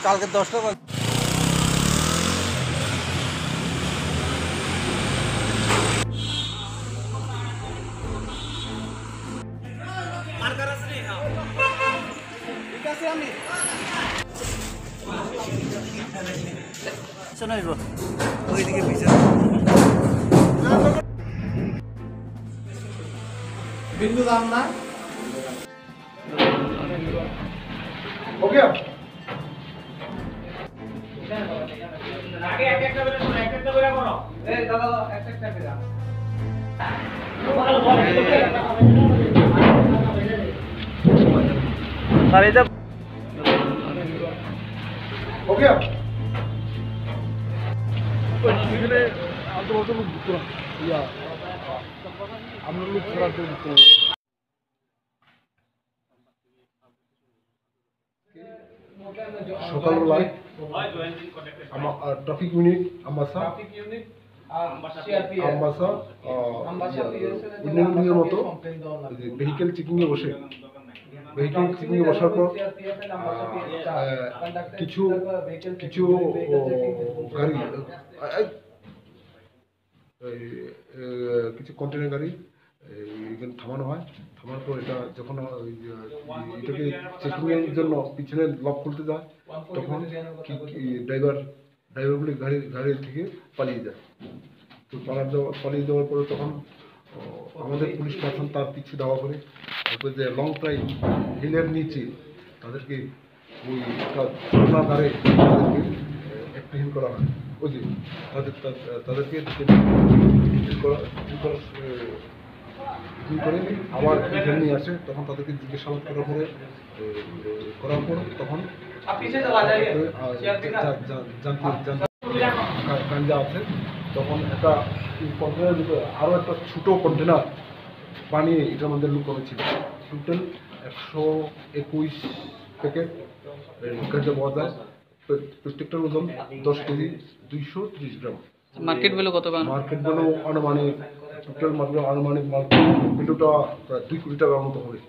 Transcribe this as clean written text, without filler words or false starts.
কালকে 10টা বাজে ঠিক আছে আমি শোনাইব ওইদিকে পিছনে बिंदु दाम ना हो गया आगे एक बेरा करो ए दादा एक बेरा अरे जब हो गया इधर आप तो लोग या আমরা লোক খারাপ করে দিতে সকালবেলায় আমার ট্রাফিক ইউনিট আমবাসা অন্যান্য মতো ভেহিকেল চেকিংয়ে বসার পর কিছু গাড়ি কিছু কন্টেনার গাড়ি এখানে থামানো হয়। থামার পর এটা যখন এটাকে চেকিংয়ের জন্য পিছনে লক খুলতে যায় তখন ড্রাইভারগুলি গাড়ি থেকে পালিয়ে যায়। তো পালিয়ে যাওয়ার পরে তখন আমাদের পুলিশ পার্সন তার পিছু দেওয়া করে তারপরে যে লং ড্রাইভ হিলের নিচে তাদেরকে ওই ঝর্ণার ধারে তাদেরকে অ্যাপ্রিহেন্ড করা হয়। ওই যে তাদেরকে করে আবার এখানে নিয়ে আসে তখন তাদেরকে জিজ্ঞাসাবাদ করার পর তখন গাঞ্জা আছে তখন একটা কন্টেনার ভিতরে আরও একটা ছোটো কন্টেনার বানিয়ে এটার মধ্যে লুকানো ছিল। টোটাল 121 প্যাকেট গাঞ্জা পাওয়া যায়। প্রত্যেকটার ওজন 10 কেজি 230 গ্রাম। মার্কেট ভ্যালু কত? মার্কেট ভ্যালু আনুমানিক টোটাল মার্কেট আনুমানিক মার্কেট ভ্যালুটা 2 কোটি টাকার মতো হবে।